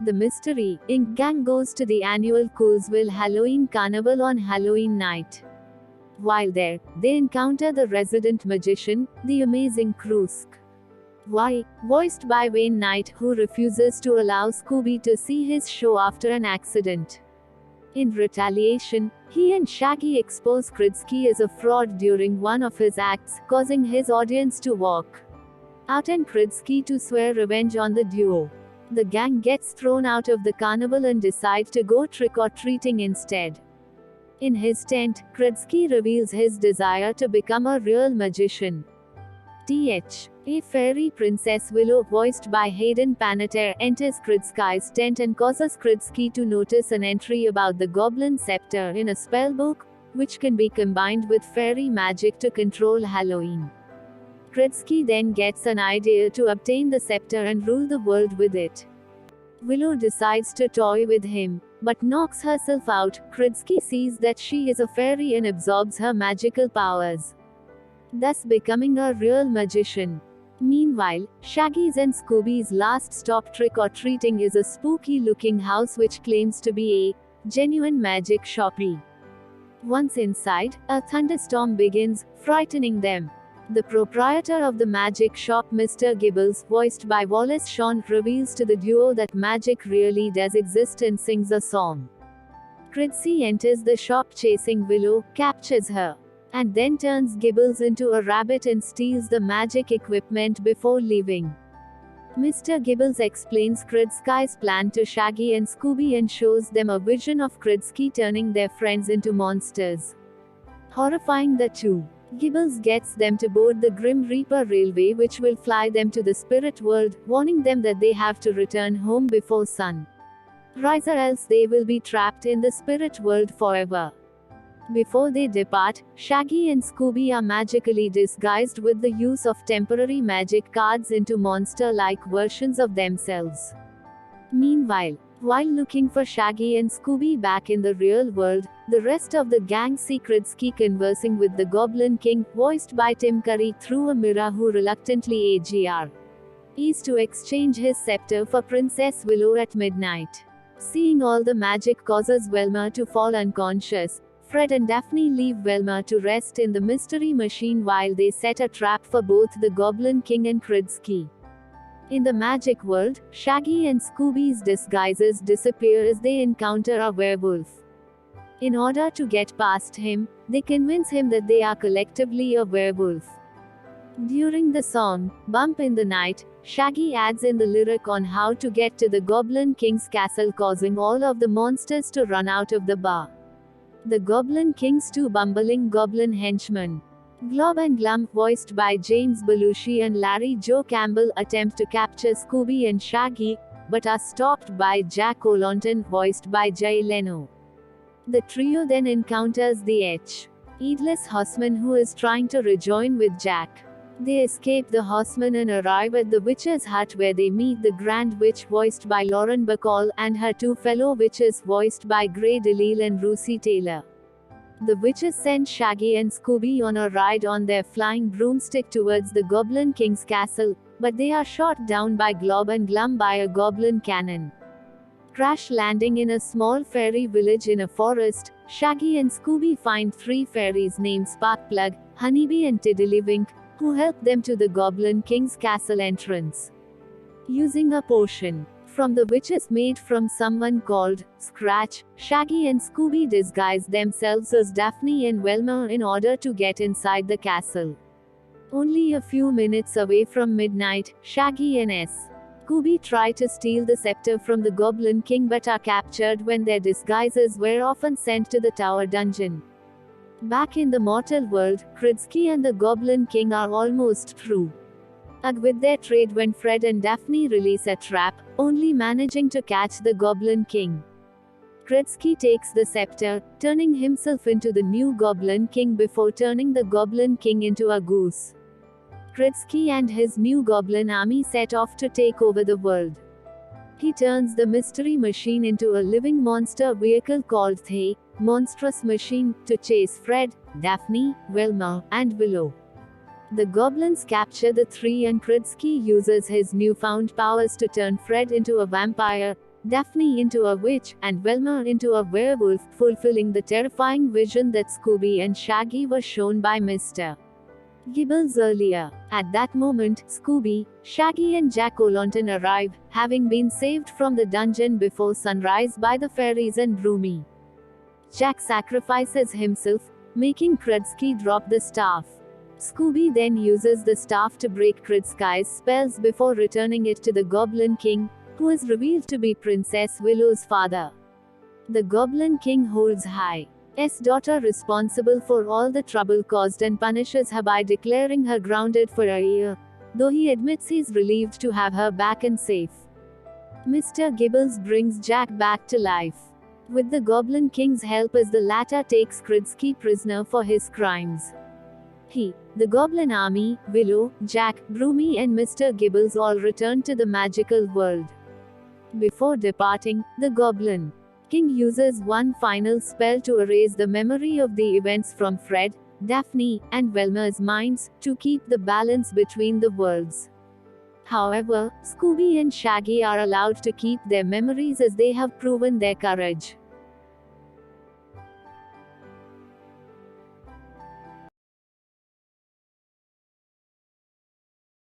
The Mystery Inc. gang goes to the annual Coolsville Halloween Carnival on Halloween night. While there, they encounter the resident magician, the amazing Krusk. Y, voiced by Wayne Knight, who refuses to allow Scooby to see his show after an accident. In retaliation, he and Shaggy expose Kridsky as a fraud during one of his acts, causing his audience to walk out and Kridsky to swear revenge on the duo. The gang gets thrown out of the carnival and decide to go trick-or-treating instead. In his tent, Kridsky reveals his desire to become a real magician. A fairy princess Willow, voiced by Hayden Panettiere, enters Kridsky's tent and causes Kridsky to notice an entry about the Goblin scepter in a spellbook, which can be combined with fairy magic to control Halloween. Kridsky then gets an idea to obtain the scepter and rule the world with it. Willow decides to toy with him, but knocks herself out. Kridsky sees that she is a fairy and absorbs her magical powers, thus becoming a real magician. Meanwhile, Shaggy's and Scooby's last stop trick-or-treating is a spooky-looking house which claims to be a genuine magic shop. Once inside, a thunderstorm begins, frightening them. The proprietor of the magic shop, Mr. Gibbles, voiced by Wallace Shawn, reveals to the duo that magic really does exist and sings a song. Kridsky enters the shop chasing Willow, captures her, and then turns Gibbles into a rabbit and steals the magic equipment before leaving. Mr. Gibbles explains Kridsky's plan to Shaggy and Scooby and shows them a vision of Kridsky turning their friends into monsters, horrifying the two. Gibbles gets them to board the Grim Reaper railway, which will fly them to the spirit world, warning them that they have to return home before sun rise or else they will be trapped in the spirit world forever. Before they depart, Shaggy and Scooby are magically disguised with the use of temporary magic cards into monster-like versions of themselves. Meanwhile, while looking for Shaggy and Scooby back in the real world, the rest of the gang see Kridsky conversing with the Goblin King, voiced by Tim Curry, through a mirror, who reluctantly agrees to exchange his scepter for Princess Willow at midnight. Seeing all the magic causes Velma to fall unconscious, Fred and Daphne leave Velma to rest in the mystery machine while they set a trap for both the Goblin King and Kridsky. In the magic world, Shaggy and Scooby's disguises disappear as they encounter a werewolf. In order to get past him, they convince him that they are collectively a werewolf. During the song, Bump in the Night, Shaggy adds in the lyric on how to get to the Goblin King's castle, causing all of the monsters to run out of the bar. The Goblin King's two bumbling goblin henchmen, Glob and Glum, voiced by James Belushi and Larry Joe Campbell, attempt to capture Scooby and Shaggy, but are stopped by Jack O'Lantern, voiced by Jay Leno. The trio then encounters the Headless Horseman, who is trying to rejoin with Jack. They escape the Horseman and arrive at the witch's hut, where they meet the Grand Witch, voiced by Lauren Bacall, and her two fellow witches, voiced by Gray DeLille and Russi Taylor. The witches send Shaggy and Scooby on a ride on their flying broomstick towards the Goblin King's castle, but they are shot down by Glob and Glum by a goblin cannon, crash landing in a small fairy village in a forest. Shaggy and Scooby find three fairies named Sparkplug, Honeybee and Tiddlywink, who help them to the Goblin King's castle entrance. Using a potion from the witches made from someone called Scratch, Shaggy and Scooby disguise themselves as Daphne and Velma in order to get inside the castle. Only a few minutes away from midnight, Shaggy and Scooby try to steal the scepter from the Goblin King but are captured when their disguises were often sent to the Tower Dungeon. Back in the mortal world, Kridsky and the Goblin King are almost through with their trade when Fred and Daphne release a trap, only managing to catch the Goblin King. Kridsky takes the scepter, turning himself into the new Goblin King before turning the Goblin King into a goose. Kridsky and his new goblin army set off to take over the world. He turns the mystery machine into a living monster vehicle called the Monstrous Machine, to chase Fred, Daphne, Velma, and Willow. The goblins capture the three and Kridsky uses his newfound powers to turn Fred into a vampire, Daphne into a witch, and Velma into a werewolf, fulfilling the terrifying vision that Scooby and Shaggy were shown by Mr. Gibbles earlier. At that moment, Scooby, Shaggy and Jack-o'-lantern arrive, having been saved from the dungeon before sunrise by the fairies and Broomy. Jack sacrifices himself, making Krudsky drop the staff. Scooby then uses the staff to break Krudsky's spells before returning it to the Goblin King, who is revealed to be Princess Willow's father. The Goblin King holds Hi's daughter responsible for all the trouble caused and punishes her by declaring her grounded for a year, though he admits he's relieved to have her back and safe. Mr. Gibbles brings Jack back to life, with the Goblin King's help as the latter takes Krudsky prisoner for his crimes. He, the Goblin Army, Willow, Jack, Broomy and Mr. Gibbles all return to the magical world. Before departing, the Goblin King uses one final spell to erase the memory of the events from Fred, Daphne, and Velma's minds, to keep the balance between the worlds. However, Scooby and Shaggy are allowed to keep their memories as they have proven their courage.